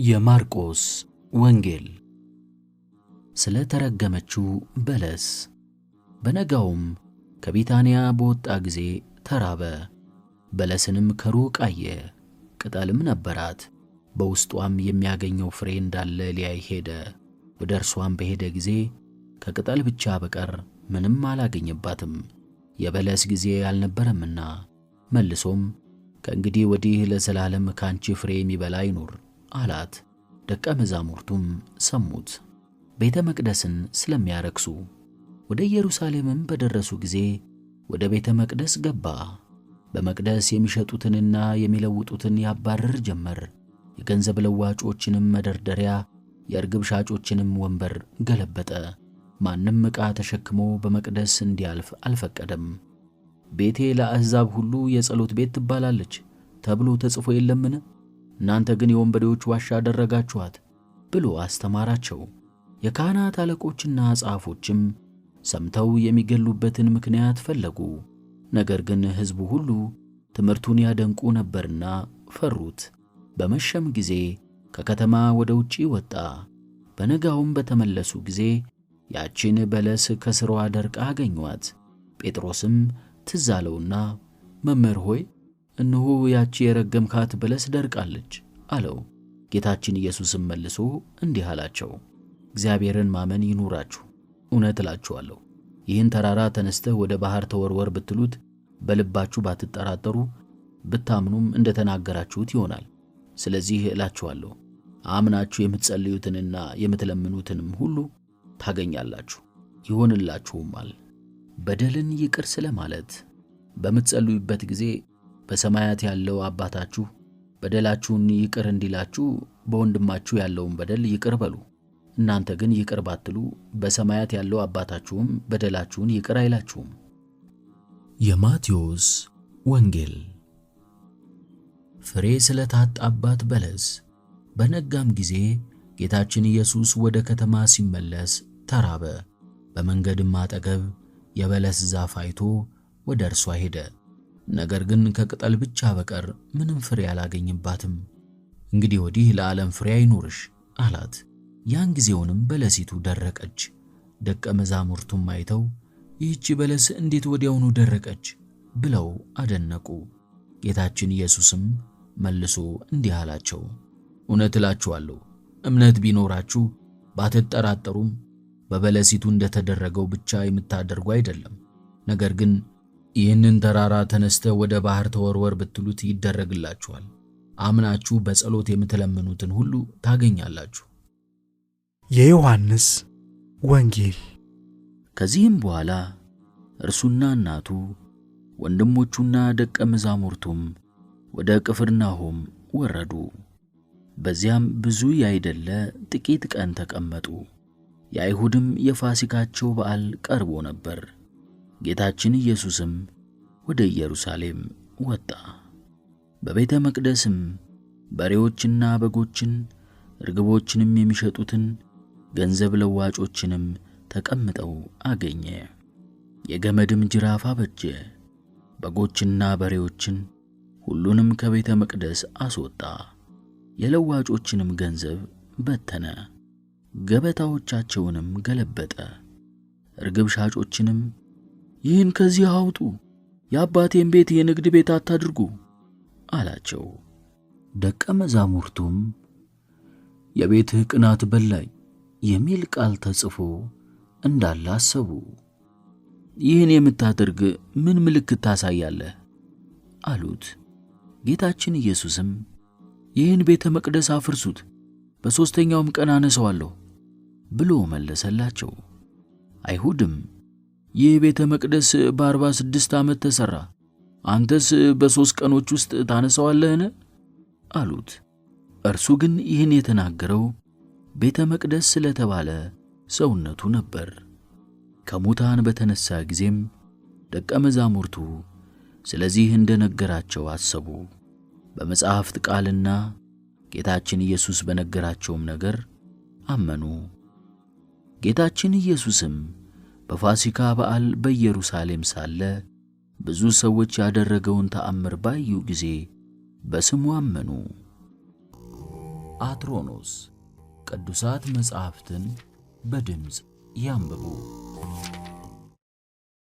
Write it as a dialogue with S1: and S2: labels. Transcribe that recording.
S1: የማርቆስ ወንጌል ስለ ተረገመችው በለስ። በነጋውም ከቢታንያ በወጣ ጊዜ ተራበ። በለስንም ከሩቅ አየ፣ ቅጠልም ነበራት፣ በውስጧም የሚያገኘው ፍሬ እንዳለ ሊያይ ሄደ። ወደ እርሷም በሄደ ጊዜ ከቅጠል ብቻ በቀር ምንም አላገኘባትም፣ የበለስ ጊዜ አልነበረምና። መልሶም ከእንግዲህ ወዲህ ለዘላለም ካንቺ ፍሬ የሚበላ ይኑር አላት። ደቀ መዛሙርቱም ሰሙት። ቤተ መቅደስን ስለሚያረክሱ። ወደ ኢየሩሳሌምም በደረሱ ጊዜ ወደ ቤተ መቅደስ ገባ። በመቅደስ የሚሸጡትንና የሚለውጡትን ያባርር ጀመር። የገንዘብ ለዋጮችንም መደርደሪያ፣ የርግብ ሻጮችንም ወንበር ገለበጠ። ማንም ዕቃ ተሸክሞ በመቅደስ እንዲያልፍ አልፈቀደም። ቤቴ ለአሕዛብ ሁሉ የጸሎት ቤት ትባላለች ተብሎ ተጽፎ የለምን? እናንተ ግን የወንበዴዎች ዋሻ አደረጋችኋት ብሎ አስተማራቸው። የካህናት አለቆችና ጻፎችም ሰምተው የሚገሉበትን ምክንያት ፈለጉ። ነገር ግን ሕዝቡ ሁሉ ትምህርቱን ያደንቁ ነበርና ፈሩት። በመሸም ጊዜ ከከተማ ወደ ውጪ ወጣ። በነጋውም በተመለሱ ጊዜ ያችን በለስ ከስሯ ደርቃ አገኟት። ጴጥሮስም ትዝ አለውና መምህር ሆይ፣ እነሆ ያቺ የረገምካት በለስ ደርቃለች አለው። ጌታችን ኢየሱስም መልሶ እንዲህ አላቸው፣ እግዚአብሔርን ማመን ይኑራችሁ። እውነት እላችኋለሁ፣ ይህን ተራራ ተነስተህ ወደ ባሕር ተወርወር ብትሉት፣ በልባችሁ ባትጠራጠሩ ብታምኑም እንደተናገራችሁት ይሆናል። ስለዚህ እላችኋለሁ፣ አምናችሁ የምትጸልዩትንና የምትለምኑትንም ሁሉ ታገኛላችሁ፣ ይሆንላችሁማል። በደልን ይቅር ስለማለት በምትጸልዩበት ጊዜ በሰማያት ያለው አባታችሁ በደላችሁን ይቅር እንዲላችሁ በወንድማችሁ ያለውን በደል ይቅር በሉ። እናንተ ግን ይቅር ባትሉ በሰማያት ያለው አባታችሁም በደላችሁን ይቅር አይላችሁም። የማቴዎስ ወንጌል። ፍሬ ስለታጣባት በለስ። በነጋም ጊዜ ጌታችን ኢየሱስ ወደ ከተማ ሲመለስ ተራበ። በመንገድም አጠገብ የበለስ ዛፍ አይቶ ወደ እርሷ ሄደ። ነገር ግን ከቅጠል ብቻ በቀር ምንም ፍሬ አላገኘባትም። እንግዲህ ወዲህ ለዓለም ፍሬ አይኑርሽ አላት። ያን ጊዜውንም በለሲቱ ደረቀች። ደቀ መዛሙርቱም አይተው ይህች በለስ እንዴት ወዲያውኑ ደረቀች ብለው አደነቁ። ጌታችን ኢየሱስም መልሶ እንዲህ አላቸው፣ እውነት እላችኋለሁ፣ እምነት ቢኖራችሁ ባትጠራጠሩም በበለሲቱ እንደተደረገው ብቻ የምታደርጉ አይደለም። ነገር ግን ይህንን ተራራ ተነስተህ ወደ ባሕር ተወርወር ብትሉት ይደረግላችኋል። አምናችሁ በጸሎት የምትለምኑትን ሁሉ ታገኛላችሁ።
S2: የዮሐንስ ወንጌል።
S1: ከዚህም በኋላ እርሱና እናቱ ወንድሞቹና ደቀ መዛሙርቱም ወደ ቅፍርናሆም ወረዱ። በዚያም ብዙ ያይደለ ጥቂት ቀን ተቀመጡ። የአይሁድም የፋሲካቸው በዓል ቀርቦ ነበር። ጌታችን ኢየሱስም ወደ ኢየሩሳሌም ወጣ። በቤተ መቅደስም በሬዎችና በጎችን ርግቦችንም የሚሸጡትን ገንዘብ ለዋጮችንም ተቀምጠው አገኘ። የገመድም ጅራፍ አበጀ። በጎችና በሬዎችን ሁሉንም ከቤተ መቅደስ አስወጣ። የለዋጮችንም ገንዘብ በተነ፣ ገበታዎቻቸውንም ገለበጠ። ርግብ ሻጮችንም ይህን ከዚህ አውጡ፣ የአባቴን ቤት የንግድ ቤት አታድርጉ አላቸው። ደቀ መዛሙርቱም የቤትህ ቅናት በላኝ የሚል ቃል ተጽፎ እንዳለ አሰቡ። ይህን የምታደርግ ምን ምልክት ታሳያለህ አሉት። ጌታችን ኢየሱስም ይህን ቤተ መቅደስ አፍርሱት፣ በሦስተኛውም ቀን አነሳዋለሁ ብሎ መለሰላቸው። አይሁድም ይህ ቤተ መቅደስ በ46 ዓመት ተሠራ፣ አንተስ በ3 ቀኖች ውስጥ ታነሳዋለህን አሉት። እርሱ ግን ይህን የተናገረው ቤተ መቅደስ ስለተባለ ሰውነቱ ነበር። ከሙታን በተነሣ ጊዜም ደቀ መዛሙርቱ ስለዚህ እንደነገራቸው አሰቡ። በመጽሐፍት ቃልና ጌታችን ኢየሱስ በነገራቸውም ነገር አመኑ። ጌታችን ኢየሱስም በፋሲካ በዓል በኢየሩሳሌም ሳለ ብዙ ሰዎች ያደረገውን ተአምር ባዩ ጊዜ በስሙ አመኑ። አትሮኖስ ቅዱሳት መጻሕፍትን በድምፅ ያንብቡ።